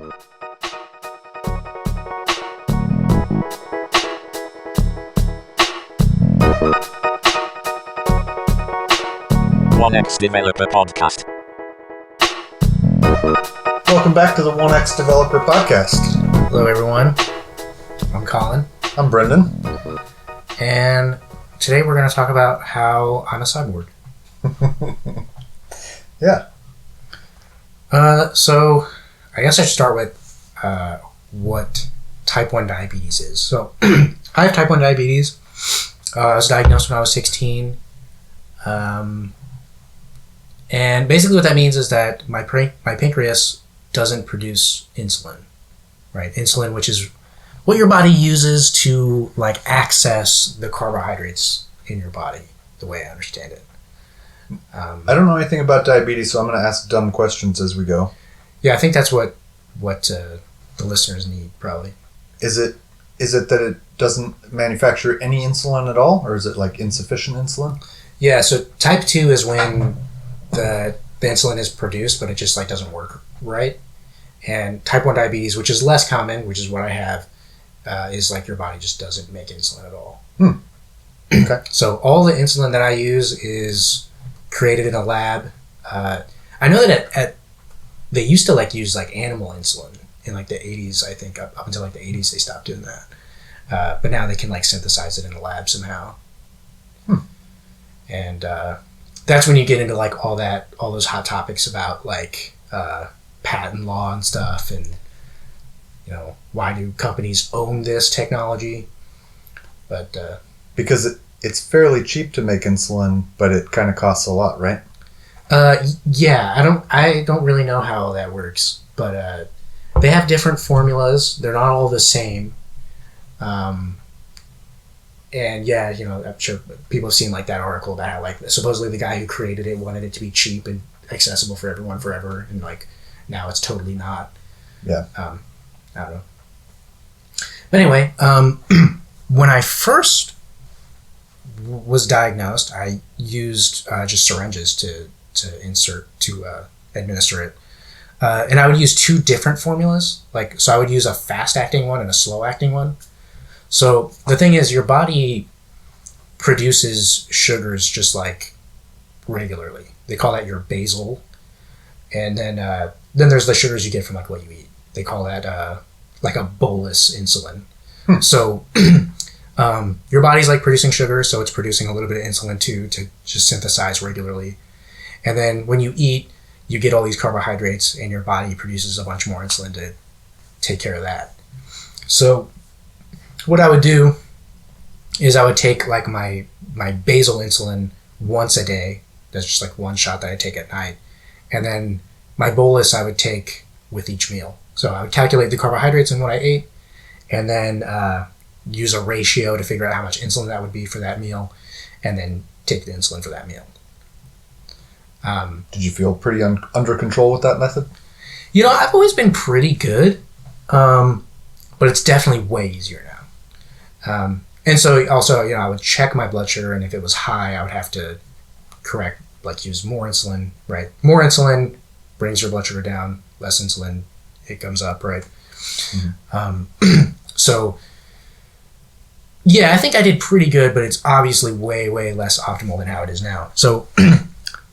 1X Developer Podcast. Welcome back to the 1X Developer Podcast. Hello, everyone. I'm Collin. I'm Brendan. And today we're going to talk about how I'm a cyborg. Yeah. So I guess I should start with what type 1 diabetes is. So I have type 1 diabetes. I was diagnosed when I was 16. And basically what that means is that my pancreas doesn't produce insulin, right? Insulin, which is what your body uses to like access the carbohydrates in your body, the way I understand it. I don't know anything about diabetes, so I'm going to ask dumb questions as we go. Yeah, I think that's what the listeners need, probably. Is it that it doesn't manufacture any insulin at all, or is it like insufficient insulin? Yeah, so type 2 is when the insulin is produced, but it just like doesn't work right. And type 1 diabetes, which is less common, which is what I have, is like your body just doesn't make insulin at all. Okay. So all the insulin that I use is created in a lab. I know that they used to like use like animal insulin in like the 80s, I think. Up until like the 80s they stopped doing that. But now they can like synthesize it in a lab somehow. And that's when you get into like all those hot topics about like patent law and stuff, and you know, why do companies own this technology? But Because it's fairly cheap to make insulin, but it kind of costs a lot, right? yeah, I don't really know how that works, but they have different formulas. They're not all the same. And yeah, you know, I'm sure people have seen like that article about how like supposedly the guy who created it wanted it to be cheap and accessible for everyone forever, and like now it's totally not. Yeah. I don't know. But anyway, when I first was diagnosed, I used just syringes to administer it, and I would use two different formulas. Like, so I would use a fast-acting one and a slow-acting one. So the thing is, your body produces sugars just like regularly. They call that your basal, and then there's the sugars you get from like what you eat. They call that like a bolus insulin. So your body's like producing sugar, so it's producing a little bit of insulin too to just synthesize regularly. And then when you eat, you get all these carbohydrates, and your body produces a bunch more insulin to take care of that. So what I would do is I would take like my basal insulin once a day. That's just like one shot that I take at night. And then my bolus I would take with each meal. So I would calculate the carbohydrates in what I ate, and then use a ratio to figure out how much insulin that would be for that meal, and then take the insulin for that meal. Did you feel pretty under control with that method? You know, I've always been pretty good, but it's definitely way easier now. And so also, you know, I would check my blood sugar, and if it was high, I would have to use more insulin, right? More insulin brings your blood sugar down, less insulin, it comes up, right? Mm-hmm. So, yeah, I think I did pretty good, but it's obviously way, way less optimal than how it is now. So,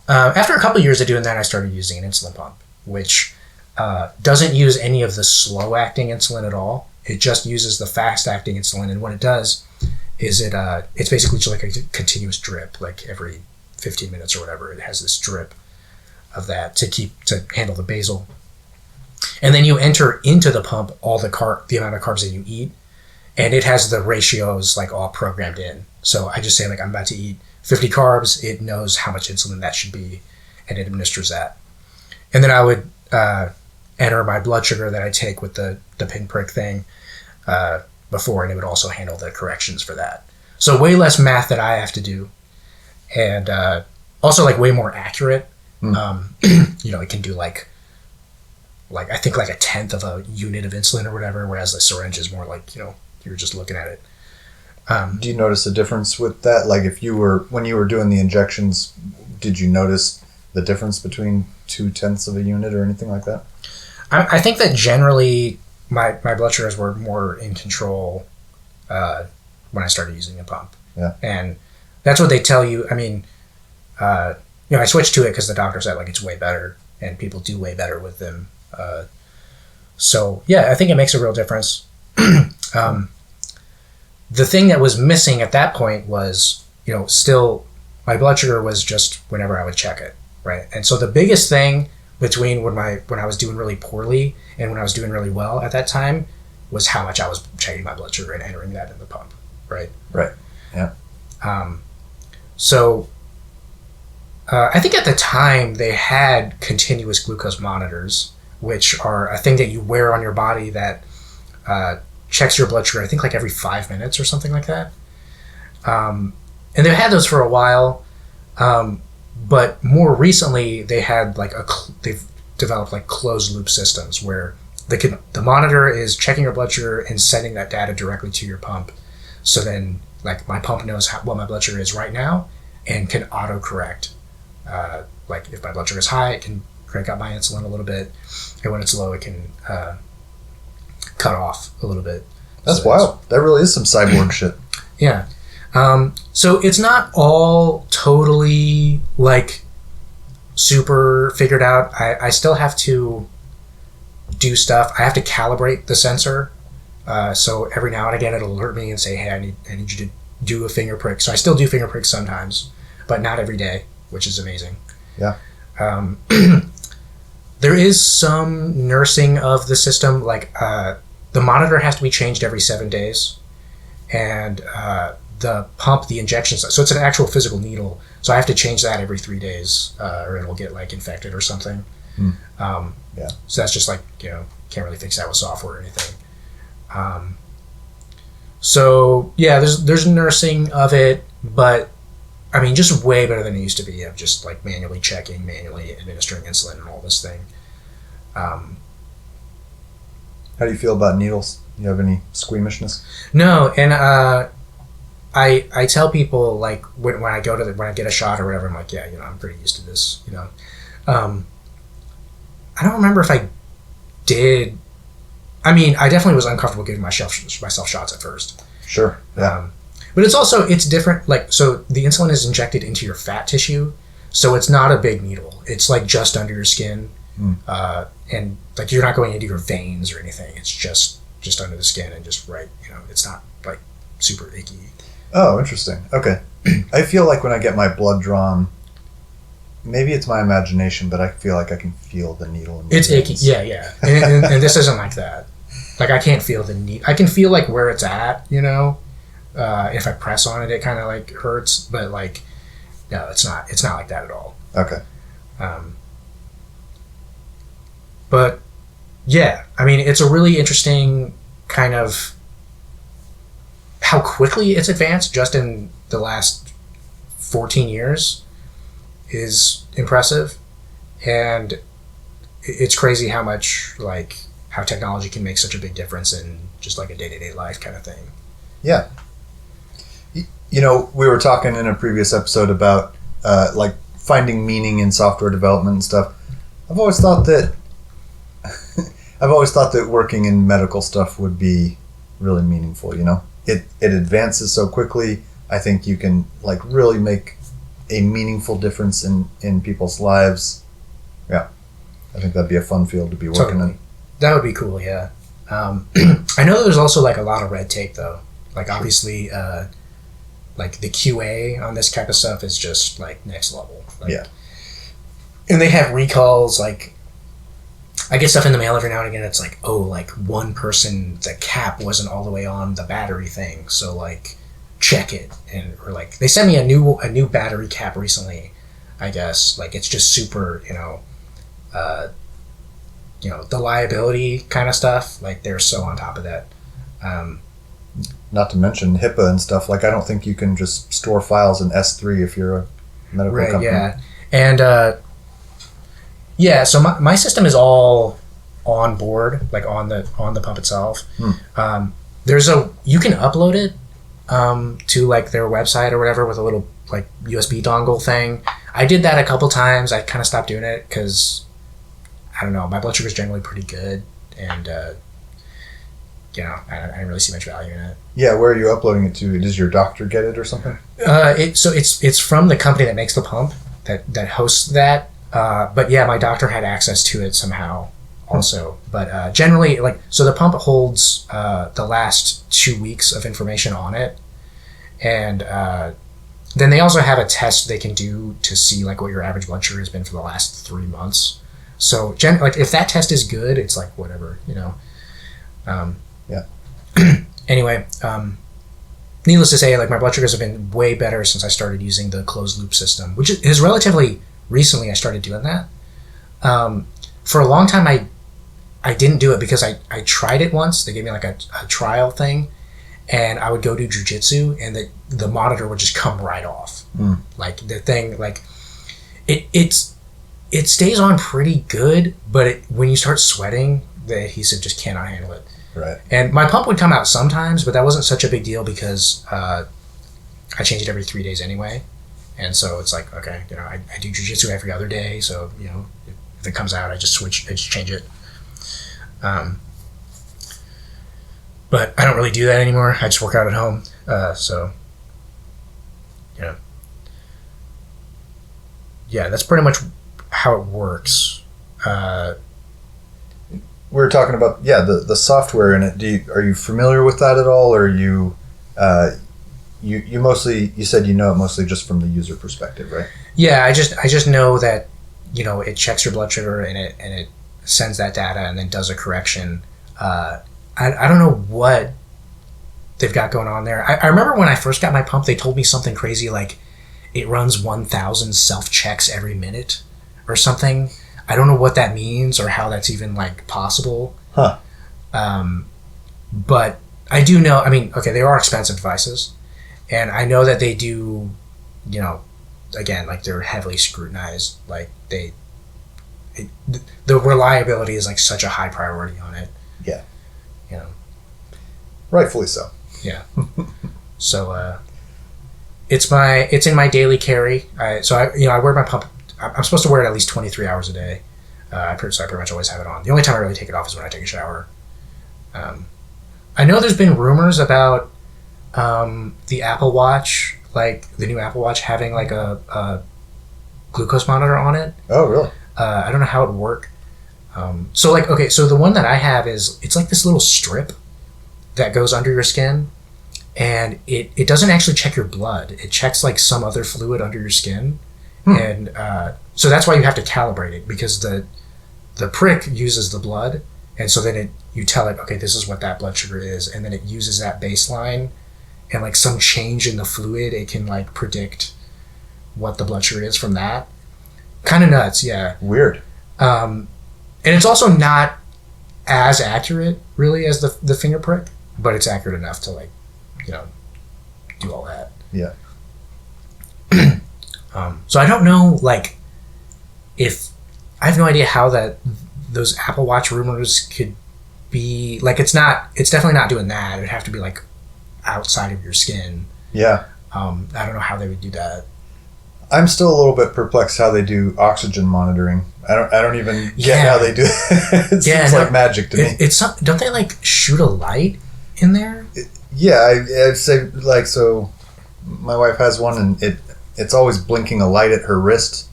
after a couple of years of doing that, I started using an insulin pump, which doesn't use any of the slow-acting insulin at all. It just uses the fast-acting insulin, and what it does is it's basically just like a continuous drip, like every 15 minutes or whatever. It has this drip of that to handle the basal. And then you enter into the pump all the amount of carbs that you eat, and it has the ratios like all programmed in. So I just say like I'm about to eat 50 carbs, it knows how much insulin that should be, and it administers that. And then I would enter my blood sugar that I take with the pinprick thing before, and it would also handle the corrections for that. So way less math that I have to do, and also like way more accurate. You know, it can do like I think like a tenth of a unit of insulin or whatever, whereas the syringe is more like, you know, you're just looking at it. Do you notice a difference with that? Like when you were doing the injections, did you notice the difference between 0.2 of a unit or anything like that? I think that generally my blood sugars were more in control when I started using the pump. Yeah. And that's what they tell you. I mean, I switched to it because the doctor said like it's way better and people do way better with them. So yeah, I think it makes a real difference. The thing that was missing at that point was, still my blood sugar was just whenever I would check it, right? And so the biggest thing between when I was doing really poorly and when I was doing really well at that time was how much I was checking my blood sugar and entering that in the pump, right? Right. Yeah. So I think at the time they had continuous glucose monitors, which are a thing that you wear on your body that checks your blood sugar, I think like every 5 minutes or something like that. And they've had those for a while, but more recently they had they've developed like closed loop systems where the monitor is checking your blood sugar and sending that data directly to your pump. So then like my pump knows what my blood sugar is right now and can auto correct. Like if my blood sugar is high, it can crank up my insulin a little bit, and when it's low, it can cut off a little bit. That's wild. That really is some cyborg shit. Yeah. So it's not all totally like super figured out. I still have to do stuff. I have to calibrate the sensor. So every now and again it'll alert me and say, hey, I need you to do a finger prick. So I still do finger pricks sometimes, but not every day, which is amazing. Yeah. There is some nursing of the system. Like the monitor has to be changed every 7 days, and the pump, the injection site. So it's an actual physical needle. So I have to change that every 3 days, or it'll get like infected or something. Yeah. So that's just like, can't really fix that with software or anything. So yeah, there's nursing of it, but I mean, just way better than it used to be of just like manually checking, manually administering insulin and all this thing. How do you feel about needles? You have any squeamishness? No, and I tell people like when I go to when I get a shot or whatever, I'm like, yeah, I'm pretty used to this. I don't remember if I did. I mean, I definitely was uncomfortable giving myself shots at first. Sure. Yeah. But it's different. Like, so the insulin is injected into your fat tissue, so it's not a big needle. It's like just under your skin, and like you're not going into your veins or anything. It's just under the skin and just right. It's not like super icky. Oh, interesting. Okay. I feel like when I get my blood drawn, maybe it's my imagination, but I feel like I can feel the needle in my It's veins. icky. Yeah. And this isn't like that. Like I can't feel the needle. I can feel like where it's at. If I press on it, it kind of like hurts, but like, no, it's not like that at all. Okay. But yeah, I mean, it's a really interesting kind of how quickly it's advanced just in the last 14 years is impressive. And it's crazy how much like how technology can make such a big difference in just like a day-to-day life kind of thing. Yeah. We were talking in a previous episode about like finding meaning in software development and stuff. I've always thought that working in medical stuff would be really meaningful. It advances so quickly. I think you can like really make a meaningful difference in people's lives. Yeah, I think that'd be a fun field to be working in. That would be cool. Yeah. I know there's also like a lot of red tape though. Like obviously. Like the QA on this type of stuff is just like next level. Like, yeah. And they have recalls. Like I get stuff in the mail every now and again. It's like, oh, like one person, the cap wasn't all the way on the battery thing. So like check it. Or like they sent me a new battery cap recently, I guess. Like it's just super, the liability kind of stuff. Like they're so on top of that. Not to mention HIPAA and stuff. Like I don't think you can just store files in S3 if you're a medical company. Yeah. And so my system is all on board, like on the pump itself. You can upload it to like their website or whatever with a little like USB dongle thing. I did that a couple times. I kind of stopped doing it because I don't know. My blood sugar is generally pretty good, and I didn't really see much value in it. Yeah, where are you uploading it to? Does your doctor get it or something? It's from the company that makes the pump that hosts that. But yeah, my doctor had access to it somehow also. But generally, so the pump holds the last 2 weeks of information on it, and then they also have a test they can do to see what your average blood sugar has been for the last 3 months. So if that test is good, it's whatever, Yeah. Anyway, needless to say, my blood sugars have been way better since I started using the closed loop system, which is relatively recently I started doing that. For a long time, I didn't do it because I tried it once. They gave me a trial thing, and I would go do jujitsu, and the monitor would just come right off. The thing, it stays on pretty good, but when you start sweating, the adhesive just cannot handle it. Right. And my pump would come out sometimes, but that wasn't such a big deal because I change it every 3 days anyway. And so it's okay, I do jujitsu every other day. So, if it comes out, I just change it. But I don't really do that anymore. I just work out at home. Yeah, that's pretty much how it works. We were talking about the software in it. Are you familiar with that at all, or you mostly, you said it mostly just from the user perspective, right? Yeah, I just know that it checks your blood sugar and it sends that data and then does a correction. I don't know what they've got going on there. I remember when I first got my pump, they told me something crazy it runs 1,000 self checks every minute or something. I don't know what that means or how that's even possible. Huh. But I do know, okay, they are expensive devices, and I know that they do, again, they're heavily scrutinized. The reliability is such a high priority on it. Yeah. Rightfully so. Yeah. So it's in my daily carry. I wear my pump. I'm supposed to wear it at least 23 hours a day. So I pretty much always have it on. The only time I really take it off is when I take a shower. I know there's been rumors about the Apple Watch, the new Apple Watch having a glucose monitor on it. Oh, really? I don't know how it would work. So the one that I have it's this little strip that goes under your skin, and it doesn't actually check your blood. It checks some other fluid under your skin. And so that's why you have to calibrate it, because the prick uses the blood, and so then you tell it, okay, this is what that blood sugar is, and then it uses that baseline, and some change in the fluid, it can predict what the blood sugar is from that. Kind of nuts, yeah. Weird. And it's also not as accurate really as the finger prick, but it's accurate enough to do all that. Yeah. So I don't know, if I have no idea how those Apple Watch rumors could be it's definitely not doing that. It would have to be outside of your skin. Yeah. I don't know how they would do that. I'm still a little bit perplexed how they do oxygen monitoring. I don't even get how they do it. It seems like magic to me. Don't they shoot a light in there? I'd say so. My wife has one, and it's always blinking a light at her wrist,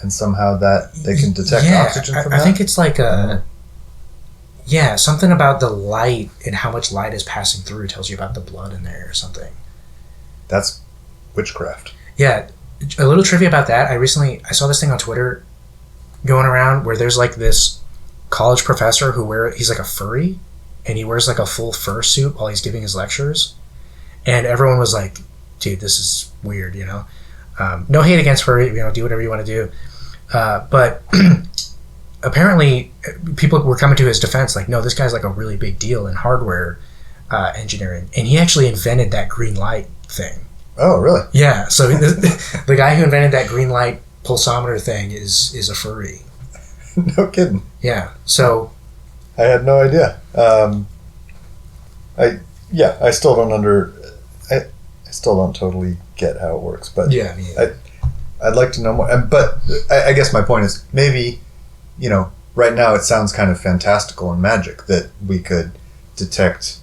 and somehow that they can detect oxygen from that. I think it's something about the light and how much light is passing through tells you about the blood in there or something. That's witchcraft. Yeah. A little trivia about that. I saw this thing on Twitter going around where there's this college professor he's a furry, and he wears a full fur suit while he's giving his lectures, and everyone was dude, this is weird, no hate against furry, do whatever you want to do, but apparently people were coming to his defense no, this guy's a really big deal in hardware engineering, and he actually invented that green light thing. Oh, really? Yeah, so the guy who invented that green light pulsometer thing is a furry. No kidding. Yeah, so I had no idea. I still don't I still don't totally get how it works, but yeah, I'd like to know more. But I guess my point is maybe right now it sounds kind of fantastical and magic that we could detect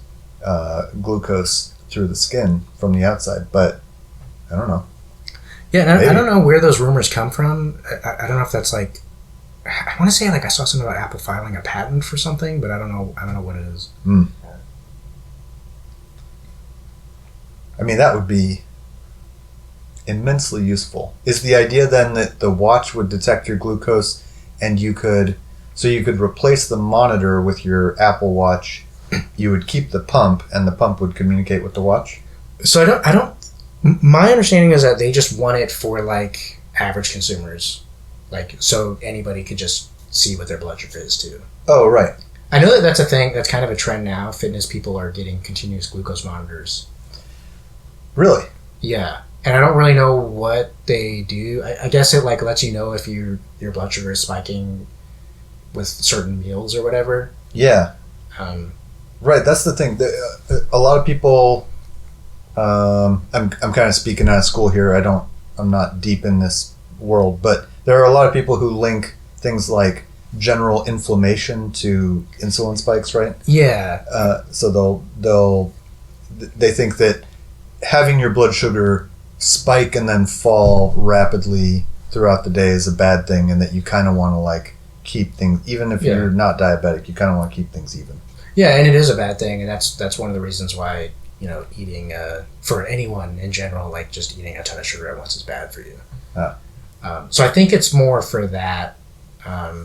glucose through the skin from the outside, but I don't know. Yeah, and I don't know where those rumors come from. I don't know if that's like, I want to say like I saw something about Apple filing a patent for something, but I don't know what it is. I mean, that would be immensely useful. Is the idea then that the watch would detect your glucose and you could replace the monitor with your Apple Watch, you would keep the pump and the pump would communicate with the watch? So I don't my understanding is that they just want it for like average consumers, like so anybody could just see what their blood sugar is too. Oh, right. I know that that's a thing. That's kind of a trend now. Fitness people are getting continuous glucose monitors. Really? Yeah, and I don't really know what they do. I guess it like lets you know if your blood sugar is spiking with certain meals or whatever. Yeah. Right. That's the thing. A lot of people. I'm kind of speaking out of school here. I'm not deep in this world, but there are a lot of people who link things like general inflammation to insulin spikes, right? Yeah. So they think that having your blood sugar spike and then fall rapidly throughout the day is a bad thing, and that you kind of want to like keep things, even if you're not diabetic, you kind of want to keep things even. Yeah, and it is a bad thing, and that's one of the reasons why, you know, eating for anyone in general, like just eating a ton of sugar at once is bad for you. So I think it's more for that. A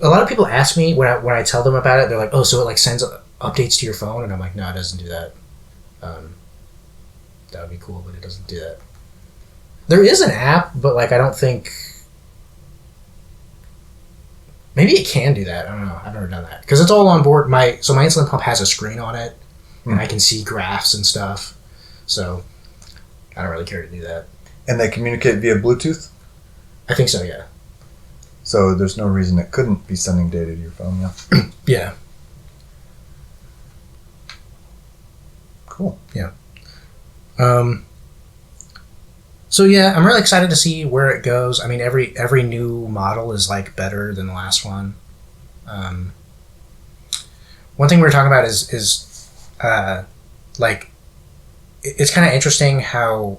lot of people ask me when I tell them about it, they're like, "Oh, so it like sends updates to your phone?" And I'm like, "No, it doesn't do that." That would be cool, but it doesn't do that. There is an app, but like I don't think. Maybe it can do that. I don't know. I've never done that because it's all on board. My insulin pump has a screen on it, and I can see graphs and stuff. So I don't really care to do that. And they communicate via Bluetooth? I think so. Yeah. So there's no reason it couldn't be sending data to your phone. Yeah. Yeah. Cool. Yeah. So yeah, I'm really excited to see where it goes. I mean, every new model is like better than the last one. One thing we were talking about is like it's kind of interesting how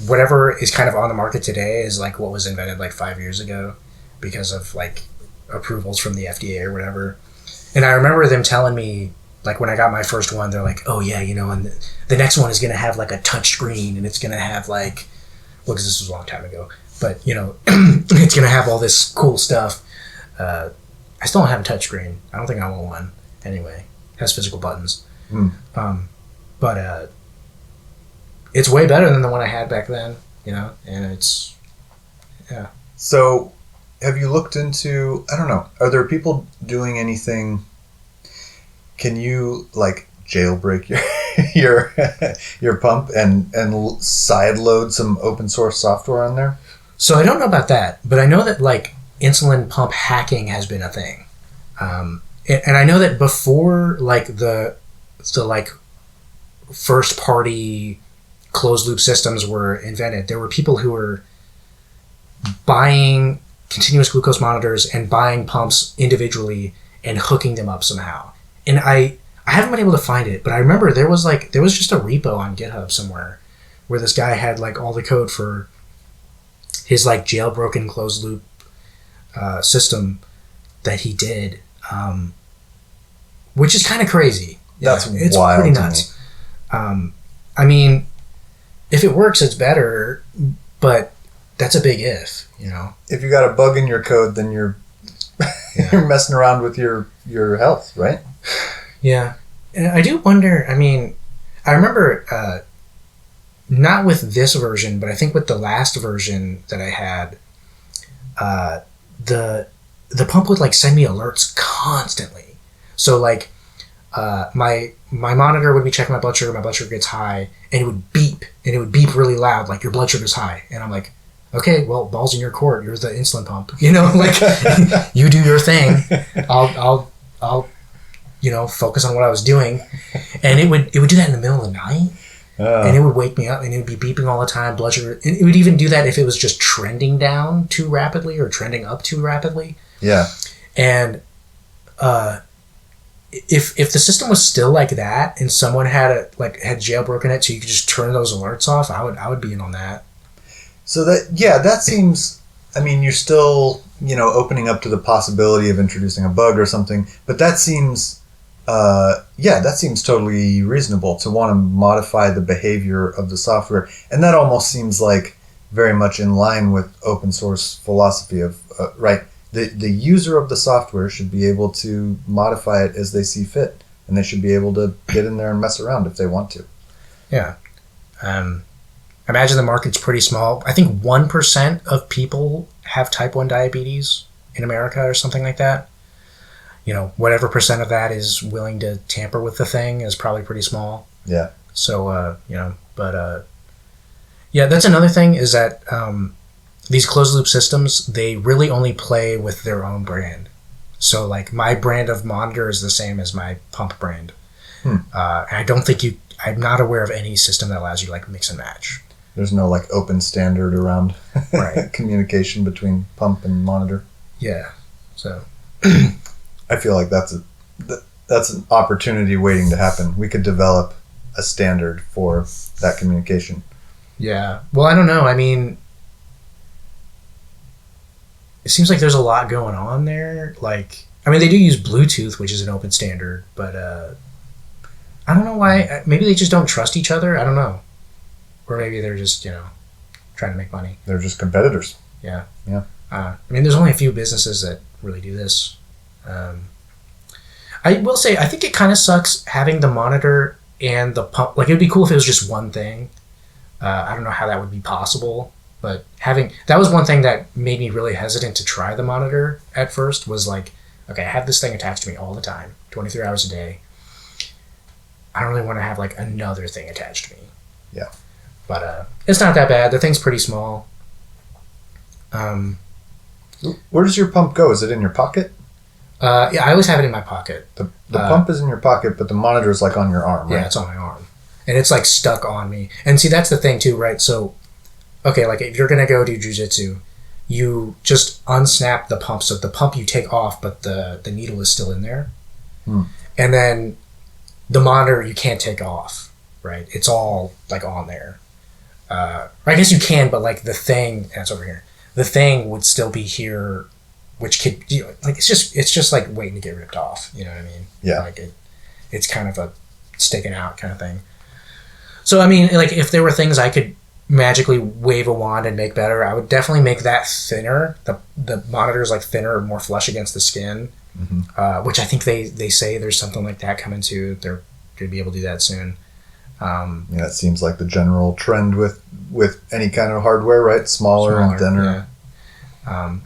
whatever is kind of on the market today is like what was invented like 5 years ago because of like approvals from the FDA or whatever. And I remember them telling me, like when I got my first one, they're like, "Oh yeah, you know, and the next one is going to have like a touch screen, and it's going to have like, well, because this was a long time ago, but you know, it's going to have all this cool stuff." I still don't have a touch screen. I don't think I want one anyway. It has physical buttons. But it's way better than the one I had back then, you know, and it's, yeah. So have you looked into, I don't know, are there people doing anything? Can you like jailbreak your pump and sideload some open source software on there? So I don't know about that, but I know that like insulin pump hacking has been a thing, and I know that before like the like first party closed loop systems were invented, there were people who were buying continuous glucose monitors and buying pumps individually and hooking them up somehow. And I haven't been able to find it, but I remember there was just a repo on GitHub somewhere where this guy had like all the code for his like jailbroken closed loop system that he did, which is kind of crazy. That's it's wild. Pretty nuts. I mean, if it works, it's better, but that's a big if, you know. If you got a bug in your code, then you're you're messing around with your health, right? Yeah. And I do wonder, I mean, I remember, not with this version, but I think with the last version that I had, the pump would like send me alerts constantly. So like, my monitor would be checking my blood sugar gets high, and it would beep really loud, like your blood sugar's high. And I'm like, okay, well, ball's in your court. You're the insulin pump, you know, like you do your thing. I'll, you know, focus on what I was doing. And it would do that in the middle of the night. and it would wake me up, and it would be beeping all the time, blood sugar. And it would even do that if it was just trending down too rapidly or trending up too rapidly. Yeah. And if the system was still like that, and someone had jailbroken it, so you could just turn those alerts off, I would be in on that. So that seems. I mean, you're still opening up to the possibility of introducing a bug or something, but that seems. That seems totally reasonable to want to modify the behavior of the software, and that almost seems like very much in line with open source philosophy of right. The user of the software should be able to modify it as they see fit, and they should be able to get in there and mess around if they want to. Yeah. Imagine the market's pretty small. I think 1% of people have type 1 diabetes in America or something like that. Whatever percent of that is willing to tamper with the thing is probably pretty small. Yeah. So, that's another thing is that these closed loop systems, they really only play with their own brand. So, like, my brand of monitor is the same as my pump brand. And I don't think I'm not aware of any system that allows you, like, mix and match. There's no, like, open standard around right. communication between pump and monitor. Yeah. So... I feel like that's an opportunity waiting to happen. We could develop a standard for that communication. Yeah. Well, I don't know. I mean, it seems like there's a lot going on there. Like, I mean, they do use Bluetooth, which is an open standard, but I don't know why. Maybe they just don't trust each other. I don't know. Or maybe they're just, trying to make money. They're just competitors. Yeah. Yeah. I mean, there's only a few businesses that really do this. I will say, I think it kind of sucks having the monitor and the pump. Like, it'd be cool if it was just one thing. I don't know how that would be possible, but that was one thing that made me really hesitant to try the monitor at first, was like, okay, I have this thing attached to me all the time, 23 hours a day. I don't really want to have, like, another thing attached to me. Yeah. But it's not that bad. The thing's pretty small. Where does your pump go? Is it in your pocket? Yeah, I always have it in my pocket. The pump is in your pocket, but the monitor is like on your arm, right? Yeah, it's on my arm. And it's like stuck on me. And see, that's the thing too, right? So, okay, like if you're going to go do jujitsu, you just unsnap the pump. So the pump you take off, but the needle is still in there. And then the monitor you can't take off, right? It's all like on there. I guess you can, but like the thing, that's over here. The thing would still be here, which could, like, it's just like waiting to get ripped off. You know what I mean? Yeah. Like it's kind of a sticking out kind of thing. So, I mean, like, if there were things I could magically wave a wand and make better, I would definitely make that thinner. The monitor is like thinner, more flush against the skin, which I think they say there's something like that coming too. They're going to be able to do that soon. It seems like the general trend with any kind of hardware, right? Smaller and thinner. Yeah.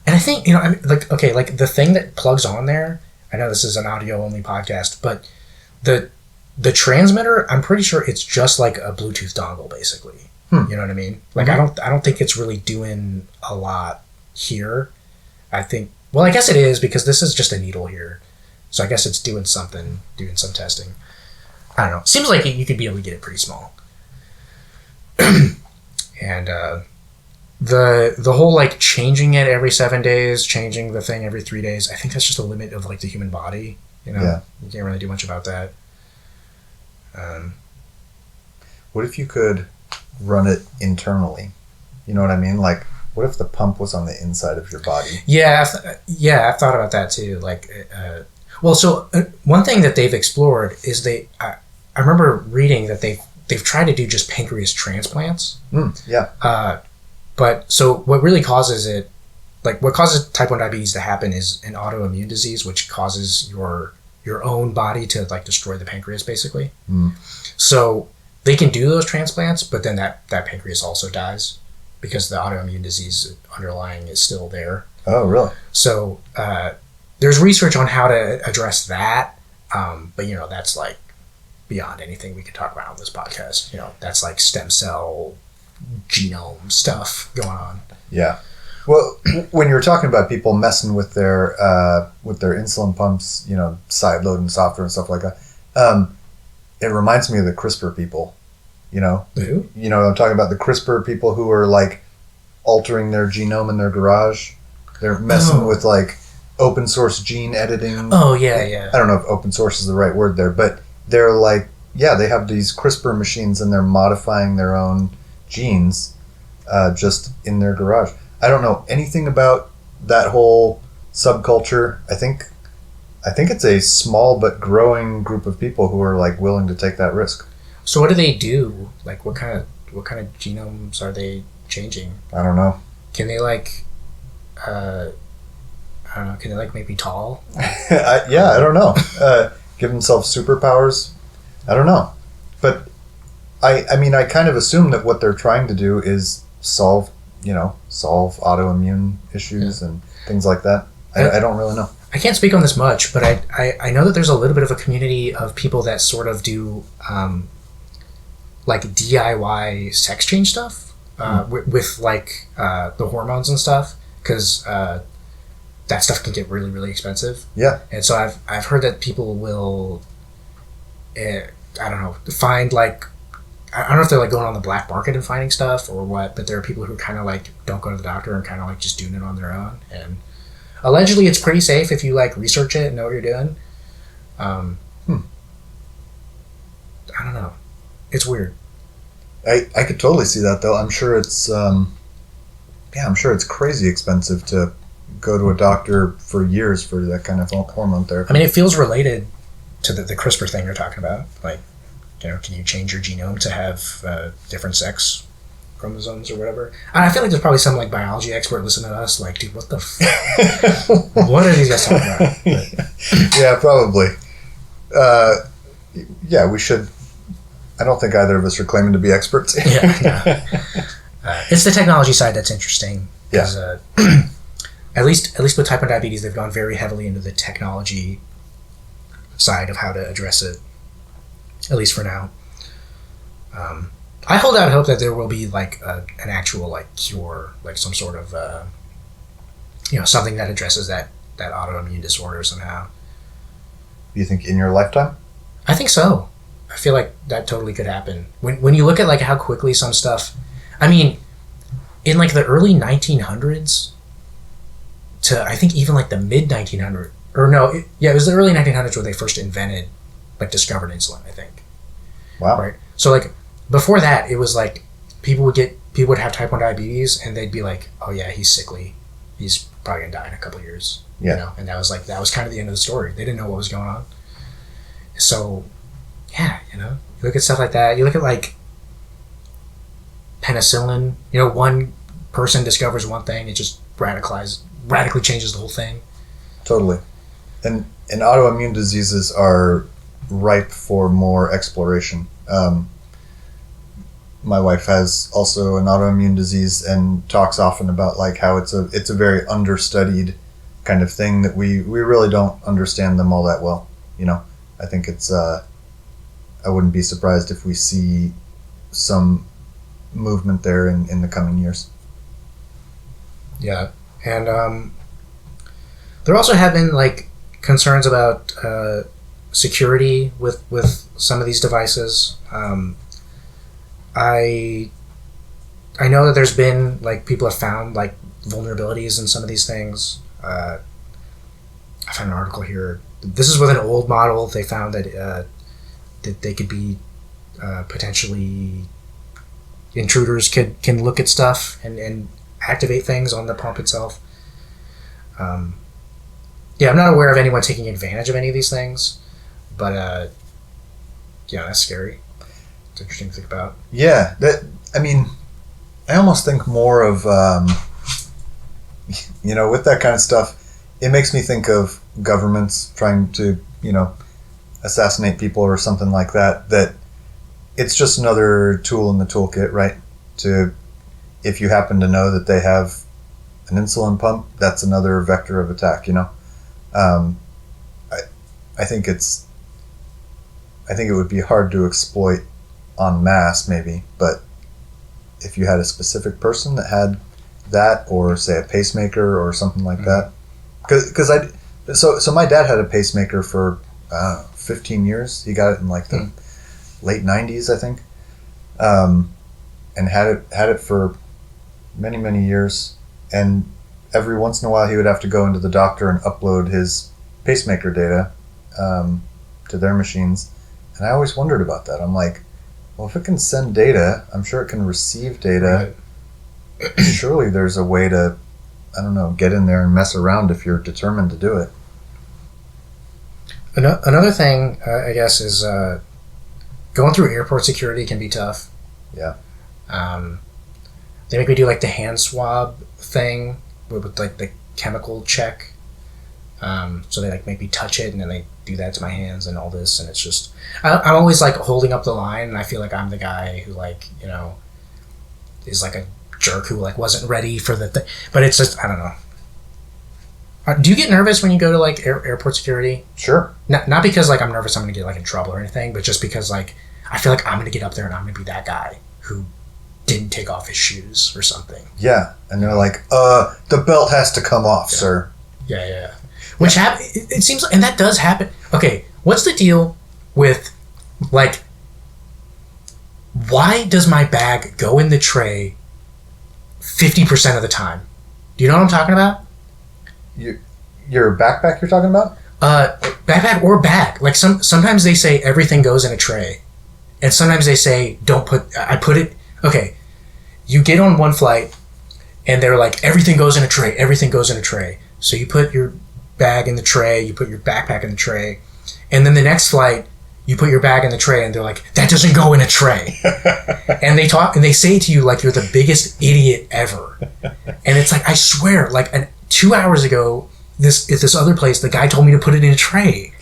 And I think, like the thing that plugs on there, I know this is an audio only podcast, but the transmitter, I'm pretty sure it's just like a Bluetooth dongle, basically. You know what I mean? Like, I don't think it's really doing a lot here. I think, well, I guess it is, because this is just a needle here. So I guess it's doing some testing. I don't know. Seems like you could be able to get it pretty small. And the whole, like, changing it every 7 days, changing the thing every 3 days, I think that's just a limit of, like, the human body. Yeah. You can't really do much about that. What if you could run it internally? You know what I mean? Like, what if the pump was on the inside of your body? Yeah, I've thought about that too. Like, one thing that they've explored is I remember reading that they've tried to do just pancreas transplants. But so what really causes it, like what causes type 1 diabetes to happen, is an autoimmune disease, which causes your own body to, like, destroy the pancreas, basically. So they can do those transplants, but then that pancreas also dies because the autoimmune disease underlying is still there. Oh, really? So there's research on how to address that, but that's like beyond anything we could talk about on this podcast. That's like stem cell genome stuff going on. Yeah. Well, when you were talking about people messing with their insulin pumps, side loading software and stuff like that, it reminds me of the CRISPR people. Who? I'm talking about the CRISPR people who are like altering their genome in their garage. They're messing with like open source gene editing. Oh yeah. I don't know if open source is the right word there, but they're like, they have these CRISPR machines and they're modifying their own genes just in their garage. I don't know anything about that whole subculture. I think it's a small but growing group of people who are like willing to take that risk. So what do they do? Like what kind of genomes are they changing? I don't know. Can they like I don't know, can they like make me tall? I don't know. Give themselves superpowers. I don't know. But I mean I kind of assume that what they're trying to do is solve autoimmune issues and things like that. I don't really know. I can't speak on this much, but I know that there's a little bit of a community of people that sort of do like DIY sex change stuff with like the hormones and stuff, because that stuff can get really, really expensive. Yeah. And so I've heard that people will, I don't know, find like, I don't know if they're like going on the black market and finding stuff or what, but there are people who kind of like don't go to the doctor and kind of like just doing it on their own. And allegedly it's pretty safe if you like research it and know what you're doing. I don't know. It's weird. I could totally see that though. I'm sure it's crazy expensive to go to a doctor for years for that kind of hormone therapy. I mean, it feels related to the CRISPR thing you're talking about. Like, can you change your genome to have different sex chromosomes or whatever? And I feel like there's probably some like biology expert listening to us like, dude, what the what are these guys talking about? But, yeah, probably. We should. I don't think either of us are claiming to be experts. It's the technology side that's interesting. Yeah. At least with type 1 diabetes, they've gone very heavily into the technology side of how to address it, at least for now. I hold out hope that there will be like an actual like cure, like some sort of something that addresses that autoimmune disorder somehow. You think in your lifetime? I think so. I feel like that totally could happen. When you look at like how quickly some stuff, I mean, in like the early 1900s to I think even like the mid 1900s, or no, it was the early 1900s where they first discovered insulin, I think. Wow. Right. So like before that, it was like people would have type 1 diabetes and they'd be like, oh yeah, he's sickly, he's probably gonna die in a couple of years. Yeah. And that was kind of the end of the story. They didn't know what was going on. So yeah, you look at stuff like that. You look at like penicillin. One person discovers one thing, it just radically changes the whole thing. Totally. And autoimmune diseases are ripe for more exploration. My wife has also an autoimmune disease and talks often about like how it's a very understudied kind of thing that we really don't understand them all that well. I think it's I wouldn't be surprised if we see some movement there in the coming years. Yeah. And there also have been like concerns about security with some of these devices. I know that there's been like people have found like vulnerabilities in some of these things. I found an article here. This is with an old model. They found that they could be potentially intruders can look at stuff and activate things on the pump itself. I'm not aware of anyone taking advantage of any of these things, but that's scary. It's interesting to think about. Yeah, I almost think more of with that kind of stuff, it makes me think of governments trying to assassinate people or something like that. That it's just another tool in the toolkit, right? If you happen to know that they have an insulin pump, that's another vector of attack. I think it would be hard to exploit en masse, maybe, but if you had a specific person that had that, or say a pacemaker or something like that, so my dad had a pacemaker for 15 years. He got it in like the late 90s, I think. and had it for many, many years. And every once in a while, he would have to go into the doctor and upload his pacemaker data to their machines. And I always wondered about that. I'm like, well, if it can send data, I'm sure it can receive data. Right. Surely there's a way to, I don't know, get in there and mess around if you're determined to do it. Another thing, I guess, is going through airport security can be tough. Yeah. They make me do like the hand swab thing with like the chemical check. So they like make me touch it, and then they do that to my hands and all this, and it's just I'm always like holding up the line, and I feel like I'm the guy who like, you know, is like a jerk who like wasn't ready for the thing. But it's just, I don't know. Do you get nervous when you go to like airport security? Sure. Not because like I'm nervous I'm gonna get like in trouble or anything, but just because like I feel like I'm gonna get up there and I'm gonna be that guy who didn't take off his shoes or something. Yeah, and they're like, the belt has to come off, sir. Yeah. Which it seems like, and that does happen. Okay, what's the deal with, like, why does my bag go in the tray 50% of the time? Do you know what I'm talking about? Your backpack you're talking about? Backpack or bag. Like, sometimes they say everything goes in a tray. And sometimes they say, I put it, okay, you get on one flight, and they're like, everything goes in a tray. So you put your bag in the tray, you put your backpack in the tray, and then the next flight you put your bag in the tray and they're like, that doesn't go in a tray. And they say to you like you're the biggest idiot ever. And it's like, I swear, like 2 hours ago, this other place, the guy told me to put it in a tray.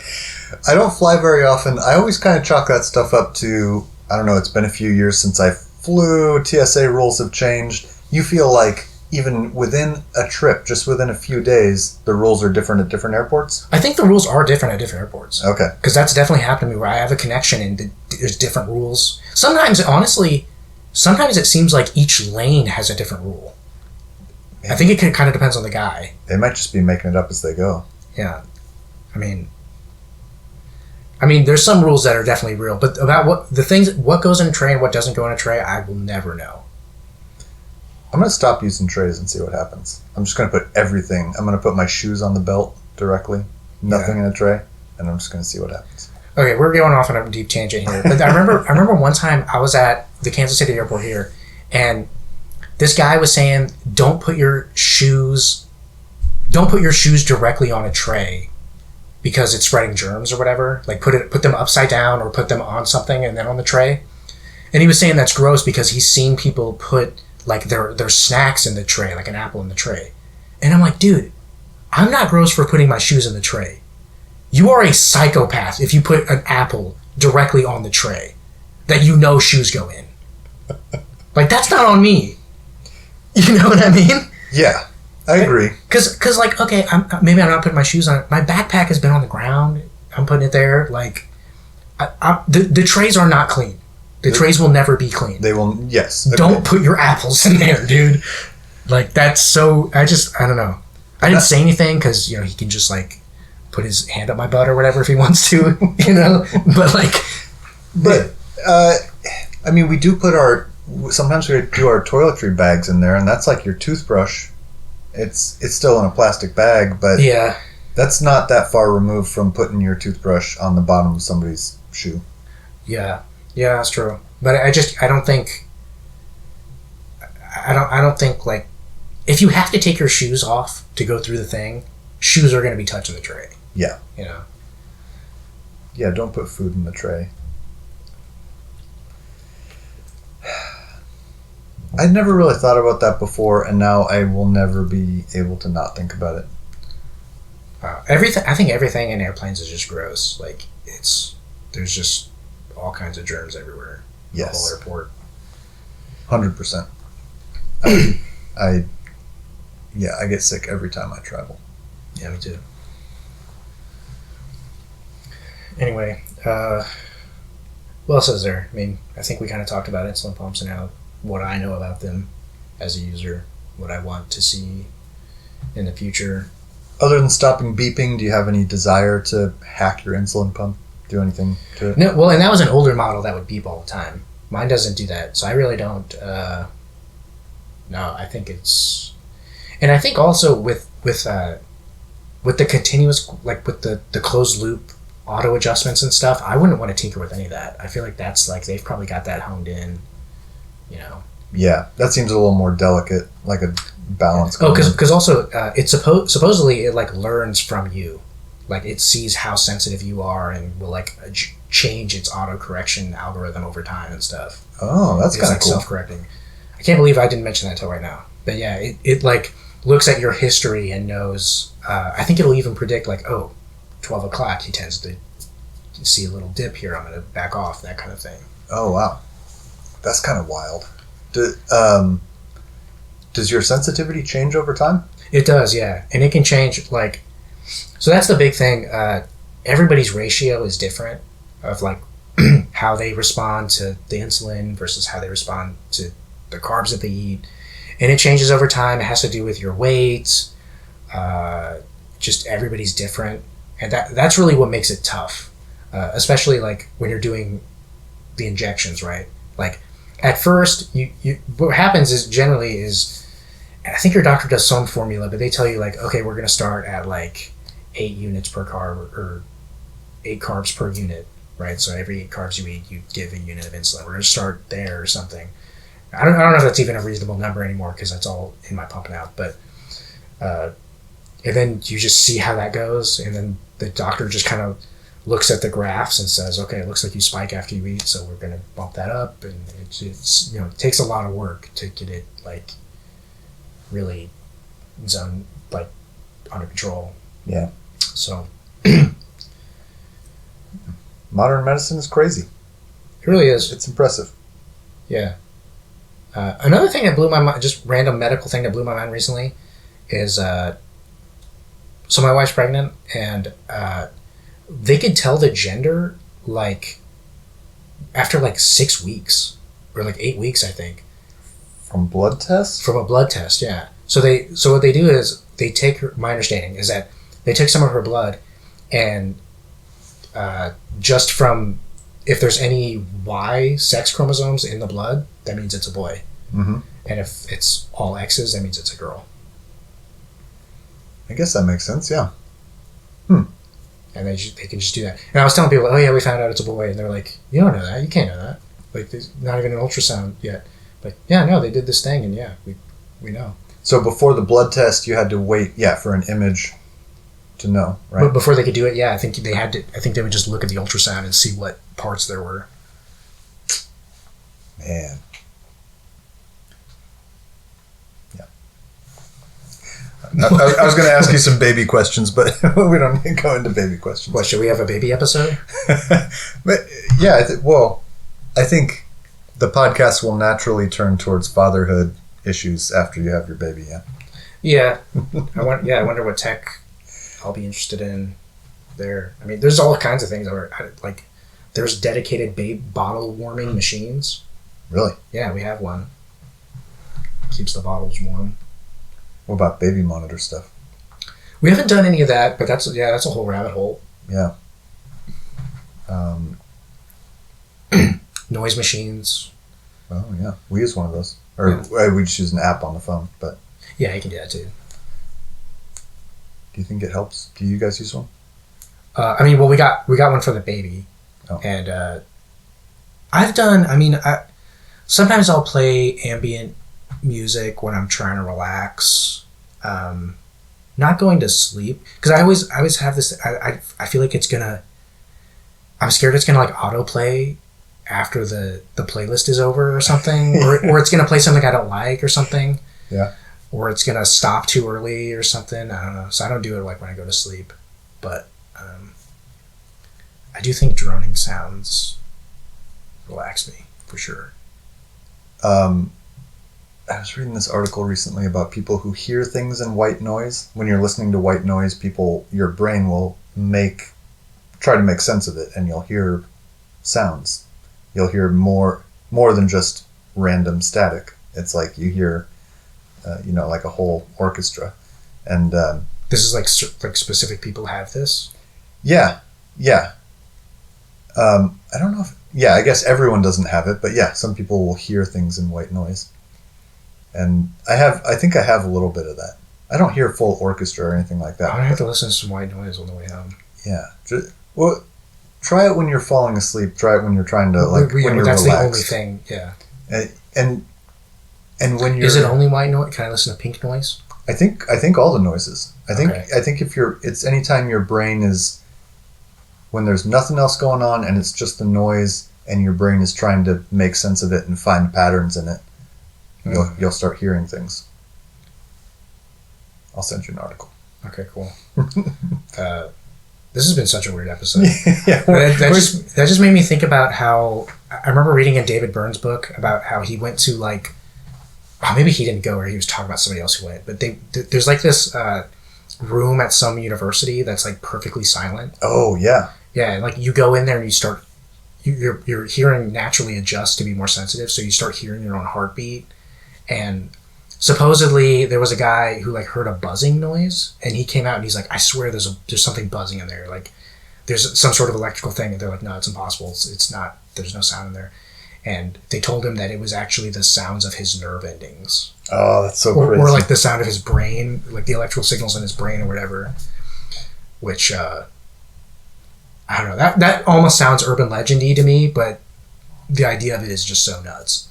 I don't fly very often. I always kind of chalk that stuff up to, I don't know, it's been a few years since I flew, TSA rules have changed. You feel like even within a trip, just within a few days, the rules are different at different airports? I think the rules are different at different airports. Okay. Because that's definitely happened to me where I have a connection and there's different rules. Sometimes, honestly, it seems like each lane has a different rule. Maybe. I think it kind of depends on the guy. They might just be making it up as they go. Yeah. I mean, there's some rules that are definitely real, but about what goes in a tray and what doesn't go in a tray, I will never know. I'm going to stop using trays and see what happens. I'm just going to put everything. I'm going to put my shoes on the belt directly, nothing in a tray, and I'm just going to see what happens. Okay, we're going off on a deep tangent here. But I remember one time I was at the Kansas City airport here, and this guy was saying, don't put your shoes directly on a tray because it's spreading germs or whatever. Like put them upside down or put them on something and then on the tray. And he was saying that's gross because he's seen people put like their snacks in the tray, like an apple in the tray. And I'm like, dude, I'm not gross for putting my shoes in the tray. You are a psychopath if you put an apple directly on the tray that you know shoes go in. Like, that's not on me. You know what I mean? Yeah, I agree. Because like, okay, maybe I'm not putting my shoes on it. My backpack has been on the ground. I'm putting it there. Like, the trays are not clean. The trays will never be clean. They will, yes. Okay. Don't put your apples in there, dude. Like, that's so, I don't know. I didn't say anything because, you know, he can just, like, put his hand up my butt or whatever if he wants to, you know? But, like... But, I mean, we do sometimes we do our toiletry bags in there, and that's like your toothbrush. It's still in a plastic bag, but yeah, that's not that far removed from putting your toothbrush on the bottom of somebody's shoe. Yeah, that's true. But I don't think like, if you have to take your shoes off to go through the thing, shoes are going to be touching the tray. Yeah. You know? Yeah, don't put food in the tray. I'd never really thought about that before, and now I will never be able to not think about it. I think everything in airplanes is just gross. Like, there's just all kinds of germs everywhere. Yes. The whole airport. 100%. I get sick every time I travel. Yeah, me too. Anyway, what else is there? I mean, I think we kind of talked about insulin pumps and how what I know about them as a user, what I want to see in the future. Other than stopping beeping, do you have any desire to hack your insulin pump? Do anything to it? No, well, and that was an older model that would beep all the time. Mine doesn't do that, so I really don't. No, I think it's, and I think also with the continuous, like with the closed loop auto adjustments and stuff, I wouldn't want to tinker with any of that. I feel like that's like they've probably got that honed in, you know. Yeah, that seems a little more delicate, like a balance. Oh, because also it's supposedly it like learns from you, like it sees how sensitive you are and will like change its auto correction algorithm over time and stuff. Oh, that's kind of like cool. Self-correcting. I can't believe I didn't mention that until right now. But yeah, it like looks at your history and knows. I think it'll even predict like, oh, 12 o'clock, he tends to see a little dip here. I'm going to back off, that kind of thing. Oh, wow. That's kind of wild. Does your sensitivity change over time? It does, yeah. And it can change, like... So that's the big thing. Everybody's ratio is different of, like, how they respond to the insulin versus how they respond to the carbs that they eat. And it changes over time. It has to do with your weight. Just everybody's different. And that's really what makes it tough, especially like when you're doing the injections, right? Like at first, you what happens is generally is, I think your doctor does some formula, but they tell you like, okay, we're going to start at like 8 units per carb or 8 carbs per unit, right? So every 8 carbs you eat, you give a unit of insulin. We're going to start there or something. I don't know if that's even a reasonable number anymore because that's all in my pump now, but and then you just see how that goes, and then the doctor just kind of looks at the graphs and says, okay, it looks like you spike after you eat, so we're going to bump that up. And it's you know, it takes a lot of work to get it like really zone like under control. Yeah. So modern medicine is crazy. It really is. It's impressive. Yeah. Another thing that blew my mind, just random medical thing that blew my mind recently, is so my wife's pregnant, and they could tell the gender like after like 6 weeks or like 8 weeks, I think. From blood tests? From a blood test, yeah. So what they do is they take her. My understanding is that they take some of her blood, and just from if there's any Y sex chromosomes in the blood, that means it's a boy. Mm-hmm. And if it's all X's, that means it's a girl. I guess that makes sense, yeah. And they can just do that. And I was telling people, oh yeah, we found out it's a boy. And they're like, you don't know that. You can't know that. Like, there's not even an ultrasound yet. But yeah, no, they did this thing, and yeah, we know. So before the blood test, you had to wait, for an image to know, right? But before they could do it, I think they had to. I think they would just look at the ultrasound and see what parts there were. Man. Yeah. I was going to ask you some baby questions, but we don't need to go into baby questions. What, should we have a baby episode? But yeah, I think the podcast will naturally turn towards fatherhood issues after you have your baby. Yeah. Yeah. I wonder what tech I'll be interested in there. I mean, there's all kinds of things like there's dedicated bottle warming machines. Really? Yeah, we have one. Keeps the bottles warm. What about baby monitor stuff? We haven't done any of that, but that's a whole rabbit hole. Yeah. Noise machines. Oh yeah, we use one of those, or we just use an app on the phone. But yeah, you can do that too. Do you think it helps? Do you guys use one? I mean, well, we got one for the baby, and I've done. I mean, sometimes I'll play ambient music when I'm trying to relax, not going to sleep, because I always have this. I feel like I'm scared it's gonna like autoplay after the playlist is over or something, or it's gonna play something I don't like or something. Yeah. Or it's gonna stop too early or something. I don't know. So I don't do it like when I go to sleep, but I do think droning sounds relax me for sure. I was reading this article recently about people who hear things in white noise. When you're listening to white noise, your brain will try to make sense of it, and you'll hear sounds. You'll hear more than just random static. It's like you hear, like a whole orchestra, and this is like specific people have this. Yeah. I don't know if yeah, I guess everyone doesn't have it, but yeah, some people will hear things in white noise. And I think I have a little bit of that. I don't hear full orchestra or anything like that. I'm gonna have to listen to some white noise on the way home. Yeah. Well, try it when you're falling asleep. Try it when you're trying to, like, when you're that's relaxed. the only thing, yeah. And when you're... Is it only white noise? Can I listen to pink noise? I think all the noises. I think Okay. if it's anytime your brain is... When there's nothing else going on and it's just the noise and your brain is trying to make sense of it and find patterns in it, you'll start hearing things. I'll send you an article. Okay, cool. This has been such a weird episode. Yeah, that just made me think about how I remember reading in David Byrne's book about how he went to, like, maybe he didn't go, or he was talking about somebody else who went, but there's like this room at some university that's like perfectly silent. Oh yeah. Yeah, like you go in there and you start your hearing naturally adjusts to be more sensitive, so you start hearing your own heartbeat. And supposedly there was a guy who, like, heard a buzzing noise, and he came out and he's like, I swear there's something buzzing in there, like there's some sort of electrical thing. And they're like, no, it's impossible, it's not, there's no sound in there. And they told him that it was actually the sounds of his nerve endings. Oh, that's so crazy. Or like the sound of his brain, like the electrical signals in his brain or whatever. Which I don't know, that almost sounds urban legendy to me, but the idea of it is just so nuts.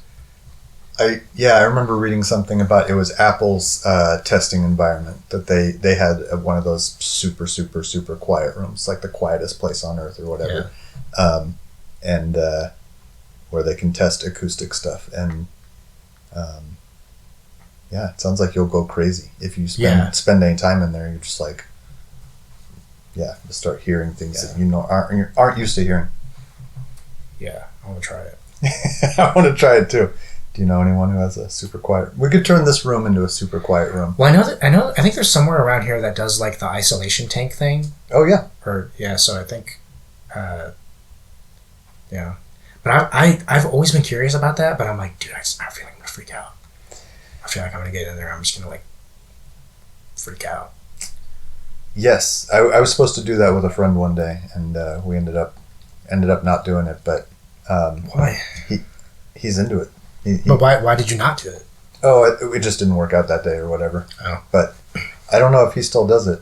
I remember reading something about, it was Apple's testing environment, that they had one of those super, super, super quiet rooms, like the quietest place on earth or whatever. Yeah. And where they can test acoustic stuff. And yeah, it sounds like you'll go crazy if you spend any time in there. You're just like, just start hearing things that you know aren't used to hearing. Yeah, I want to try it. I want to try it too. Do you know anyone who has a super quiet? We could turn this room into a super quiet room. Well, I think there's somewhere around here that does, like, the isolation tank thing. Oh yeah. So I think, yeah. But I've always been curious about that. But I'm like, dude, I feel like I'm gonna freak out. I feel like I'm gonna get in there. I'm just gonna, like, freak out. Yes, I was supposed to do that with a friend one day, and we ended up not doing it. But why? He's into it. But why did you not do it? Oh, it just didn't work out that day or whatever. Oh. But I don't know if he still does it.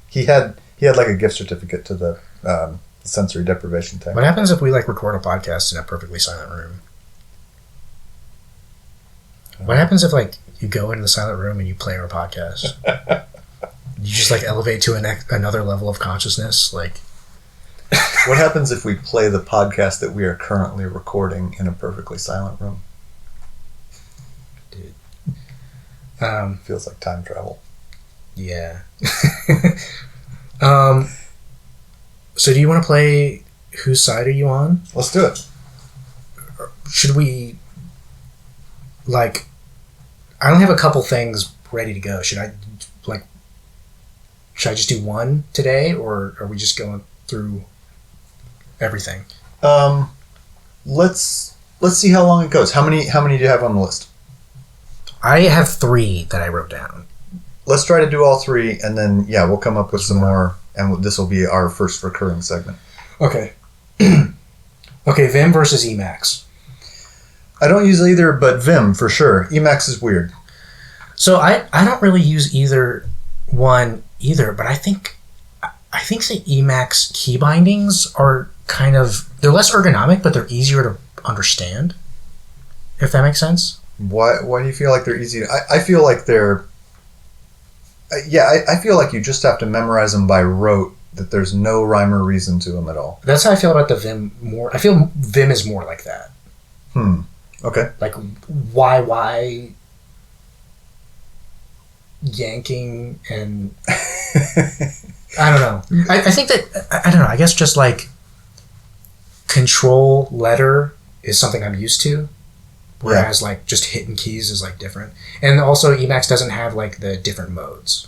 He had like a gift certificate to the sensory deprivation tank. What happens if we, like, record a podcast in a perfectly silent room? What happens if, like, you go into the silent room and you play our podcast? You just, like, elevate to another level of consciousness, like. What happens if we play the podcast that we are currently recording in a perfectly silent room? Dude. Feels like time travel. Yeah. So do you want to play Whose Side Are You On? Let's do it. Should we, like, I only have a couple things ready to go. Should I just do one today, or are we just going through everything? Let's see how long it goes. How many do you have on the list? I have 3 that I wrote down. Let's try to do all 3, and then we'll come up with some more, and this will be our first recurring segment. Okay. Okay, Vim versus Emacs. I don't use either, but Vim for sure. Emacs is weird. So I don't really use either one either, but I think the Emacs key bindings are they're less ergonomic, but they're easier to understand, if that makes sense. Why do you feel like they're easy? I feel like they're... I feel like you just have to memorize them by rote, that there's no rhyme or reason to them at all. That's how I feel about the Vim more. I feel Vim is more like that. Okay. Like, why yanking and... I don't know. I think that... I don't know. I guess just, like, control letter is something I'm used to. Whereas, like, just hitting keys is, like, different. And also, Emacs doesn't have, like, the different modes,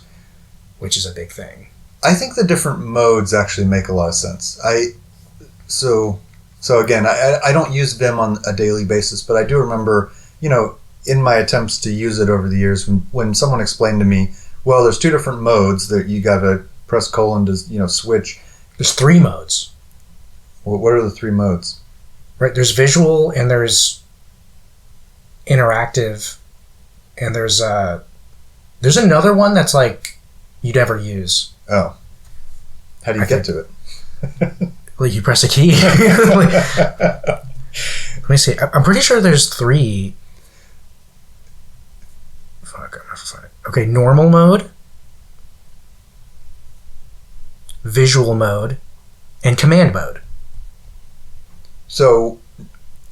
which is a big thing. I think the different modes actually make a lot of sense. So again, I don't use Vim on a daily basis, but I do remember, in my attempts to use it over the years, when someone explained to me, well, there's 2 different modes that you got to press colon to, switch. There's 3 modes. Well, what are the 3 modes? Right. There's visual and there's interactive, and there's another one that's like you'd never use. Oh, how do you get to it? Like you press a key. Let me see. I'm pretty sure there's 3. Fuck, I'm not find it. Okay, normal mode, visual mode, and command mode. So,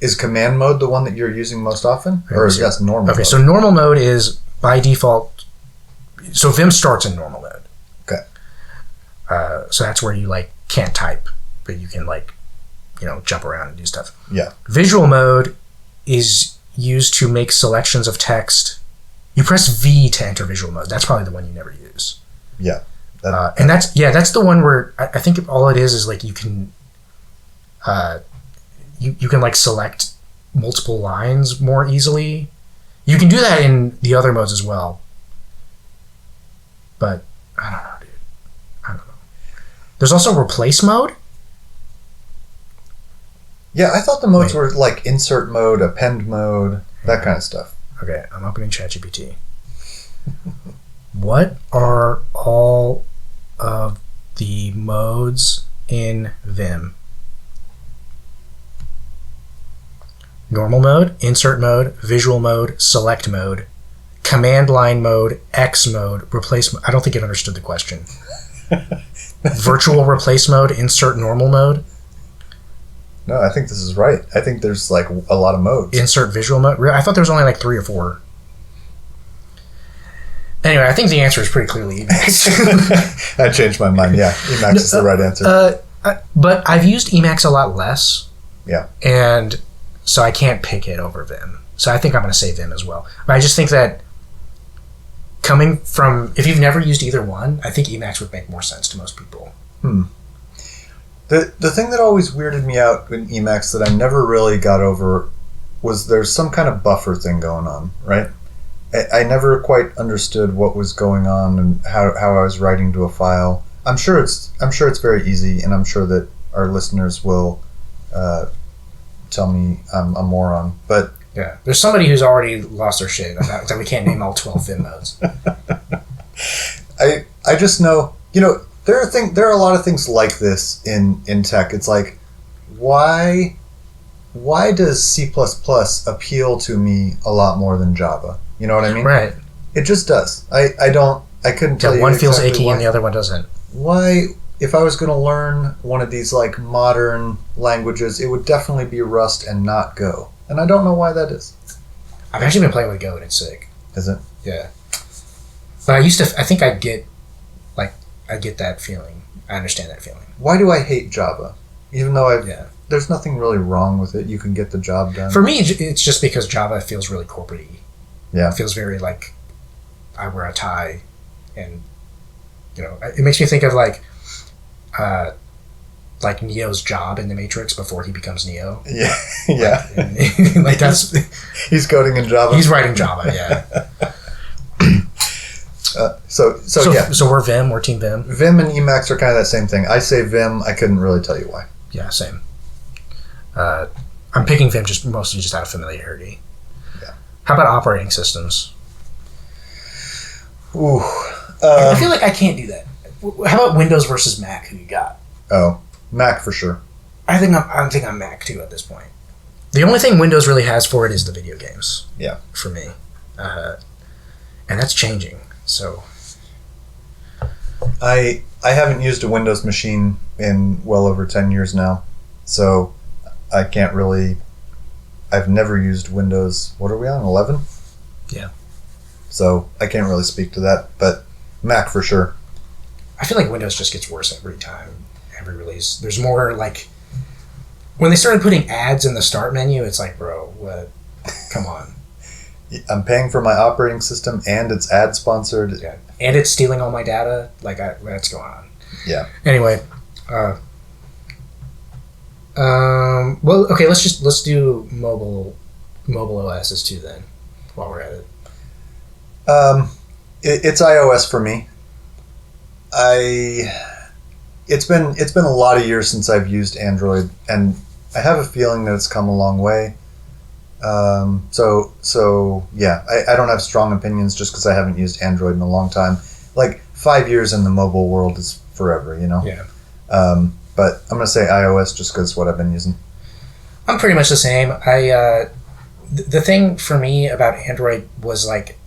is command mode the one that you're using most often, or is that normal? Okay, mode? so normal mode is by default. So Vim starts in normal mode. Okay. So that's where you like can't type, but you can like, jump around and do stuff. Yeah. Visual mode is used to make selections of text. You press V to enter visual mode. That's probably the one you never use. Yeah. And that's the one where I think all it is like you can, you can like select multiple lines more easily. You can do that in the other modes as well. But I don't know, dude. I don't know. There's also replace mode. Yeah, I thought the modes were like insert mode, append mode, that kind of stuff. Okay, I'm opening ChatGPT. What are all of the modes in Vim? Normal mode, insert mode, visual mode, select mode, command line mode, X mode, replace mode. I don't think it understood the question. Virtual replace mode, insert normal mode. No, I think this is right. I think there's like a lot of modes. Insert visual mode. I thought there was only like 3 or 4. Anyway, I think the answer is pretty clearly Emacs. I changed my mind. Yeah, Emacs is the right answer. But I've used Emacs a lot less. Yeah. And so I can't pick it over Vim. So I think I'm going to say Vim as well. But I just think that coming from, if you've never used either one, I think Emacs would make more sense to most people. The thing that always weirded me out in Emacs that I never really got over was there's some kind of buffer thing going on, right? I never quite understood what was going on and how I was writing to a file. I'm sure it's very easy, and I'm sure that our listeners will tell me I'm a moron. But yeah, there's somebody who's already lost their shit about that we can't name all 12 Vim modes. I just know, there are a lot of things like this in tech. It's like, why does C++ appeal to me a lot more than Java? You know what I mean? Right. It just does. I couldn't tell you one feels exactly achy why. and the other one doesn't. Why, if I was going to learn one of these like modern languages, it would definitely be Rust and not Go. And I don't know why that is. I've actually been playing with Go and it's sick. Is it? Yeah. But I think I get that feeling. I understand that feeling. Why do I hate Java? Even though there's nothing really wrong with it. You can get the job done. For me, it's just because Java feels really corporate-y. Yeah. It feels very like I wear a tie, and it makes me think of like Neo's job in the Matrix before he becomes Neo. Yeah, yeah. Like that's he's coding in Java. He's writing Java. Yeah. So yeah. So we're Vim. We're Team Vim. Vim and Emacs are kind of that same thing. I say Vim. I couldn't really tell you why. Yeah, same. I'm picking Vim mostly out of familiarity. Yeah. How about operating systems? Ooh. I feel like I can't do that. How about Windows versus Mac? Who you got? Oh, Mac for sure. I think I'm Mac too at this point. The only thing Windows really has for it is the video games. Yeah. For me, and that's changing. So. I haven't used a Windows machine in well over 10 years now, so I can't really. I've never used Windows. What are we on? 11? Yeah. So I can't really speak to that, but Mac for sure. I feel like Windows just gets worse every time, every release. There's more like when they started putting ads in the start menu. It's like, bro, what? Come on. I'm paying for my operating system, and it's ad sponsored. Yeah. And it's stealing all my data. Like, what's going on? Yeah. Anyway, well, okay. Let's do mobile OSs too then, while we're at it. It's iOS for me. It's been a lot of years since I've used Android, and I have a feeling that it's come a long way. So yeah, I don't have strong opinions just because I haven't used Android in a long time. Like 5 years in the mobile world is forever, you know? Yeah. But I'm going to say iOS just because it's what I've been using. I'm pretty much the same. The thing for me about Android was like,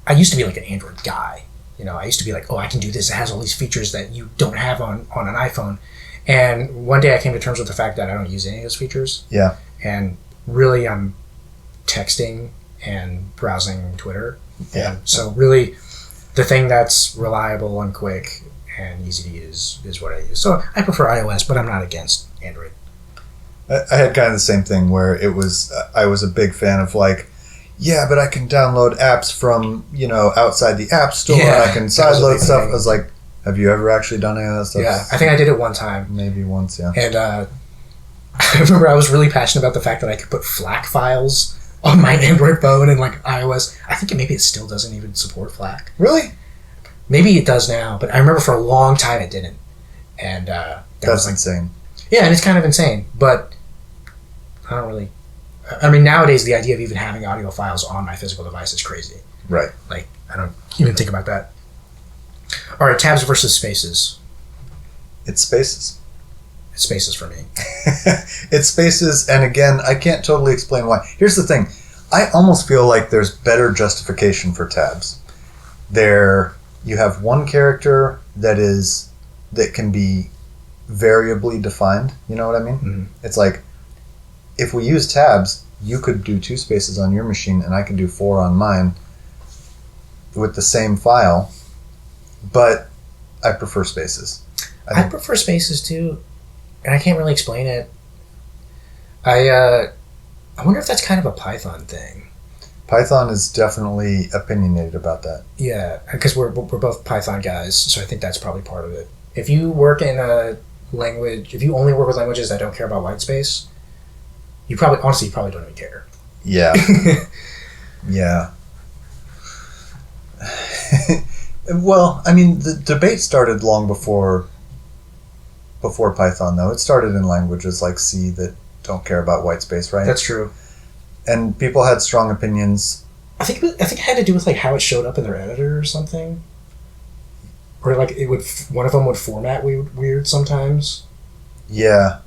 I used to be like an Android guy. You know, I used to be like, oh, I can do this. It has all these features that you don't have on an iPhone. And one day I came to terms with the fact that I don't use any of those features. Yeah. And really I'm texting and browsing Twitter. Yeah. And so really the thing that's reliable and quick and easy to use is what I use. So I prefer iOS, but I'm not against Android. I had kind of the same thing where it was, I was a big fan of like, yeah, but I can download apps from, you know, outside the app store. Yeah, I can that was a sideload big stuff. thing. I was like, have you ever actually done any of that stuff? Yeah, I think I did it one time. Maybe once, yeah. And I remember I was really passionate about the fact that I could put FLAC files on my Android phone and like iOS. I think maybe it still doesn't even support FLAC. Really? Maybe it does now, but I remember for a long time it didn't. And That's insane. Yeah, and it's kind of insane, but I don't really... I mean, nowadays the idea of even having audio files on my physical device is crazy. Right. Like, I don't even think about that. All right, tabs versus spaces. It's Spaces. It's spaces for me. It's Spaces, and again, I can't totally explain why. Here's the thing. I almost feel like there's better justification for tabs. You have one character that can be variably defined. You know what I mean? Mm-hmm. It's like, if we use tabs, you could do 2 spaces on your machine, and I could do 4 on mine with the same file, but I prefer spaces. I prefer spaces too, and I can't really explain it. I wonder if that's kind of a Python thing. Python is definitely opinionated about that. Yeah, because we're both Python guys, so I think that's probably part of it. If you work in a language, if you only work with languages that don't care about white space, you probably don't even care. Yeah. Yeah. Well, I mean, the debate started long before Python, though. It started in languages like C that don't care about white space, right? That's true. And people had strong opinions. I think it had to do with like how it showed up in their editor or something, or like one of them would format weird sometimes. Yeah.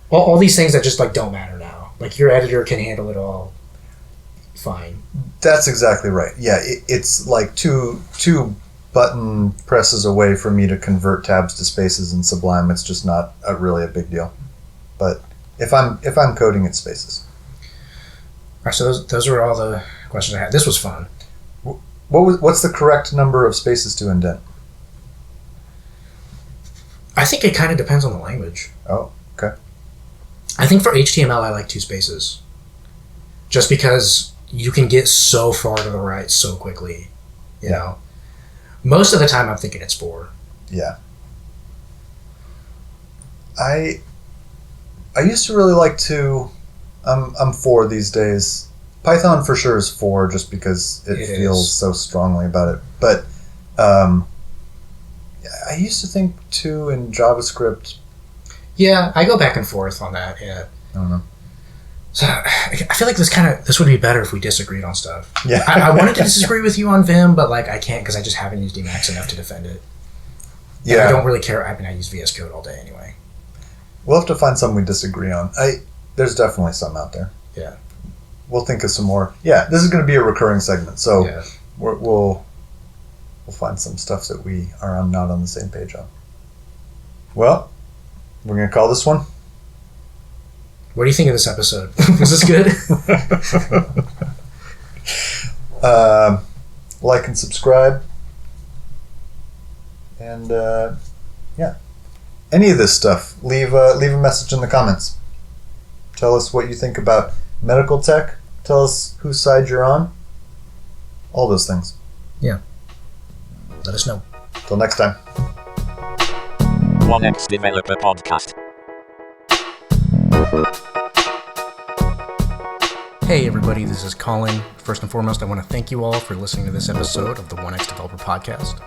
All these things that just like don't matter now. Like your editor can handle it all fine. That's exactly right. Yeah, it's like two button presses away for me to convert tabs to spaces in Sublime. It's just not really a big deal. But if I'm coding, it's spaces. All right, so those were all the questions I had. This was fun. What's the correct number of spaces to indent? I think it kind of depends on the language. Oh, okay. I think for HTML I like 2 spaces, just because you can get so far to the right so quickly. You know, most of the time I'm thinking it's 4. Yeah. I used to really like 2. I'm 4 these days. Python for sure is 4 just because it feels so strongly about it. But I used to think 2 in JavaScript. Yeah, I go back and forth on that. Yeah. I don't know. So I feel like this would be better if we disagreed on stuff. Yeah. I wanted to disagree with you on Vim, but like I can't because I just haven't used Emacs enough to defend it. And Yeah. I don't really care. I mean, I use VS Code all day anyway. We'll have to find some we disagree on. There's definitely some out there. Yeah. We'll think of some more. Yeah, this is going to be a recurring segment, so Yeah. we'll find some stuff that we are not on the same page on. Well, we're going to call this one. What do you think of this episode? Was this good? Like and subscribe. And yeah, any of this stuff, leave a message in the comments. Tell us what you think about medical tech. Tell us whose side you're on. All those things. Yeah. Let us know. Till next time. 1X Developer Podcast. Hey everybody, this is Collin. First and foremost, I want to thank you all for listening to this episode of the 1X Developer Podcast,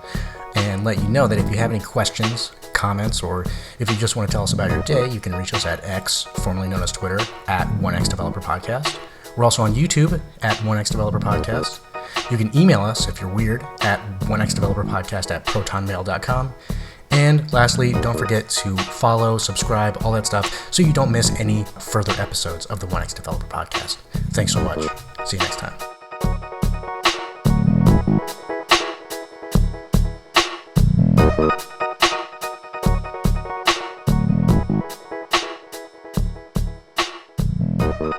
and let you know that if you have any questions, comments, or if you just want to tell us about your day, you can reach us at X, formerly known as Twitter, at 1xDeveloperPodcast. We're also on YouTube at 1xDeveloperPodcast. You can email us if you're weird at 1xDeveloperPodcast@protonmail.com. And lastly, don't forget to follow, subscribe, all that stuff, so you don't miss any further episodes of the 1x Developer Podcast. Thanks so much. See you next time. Thank you.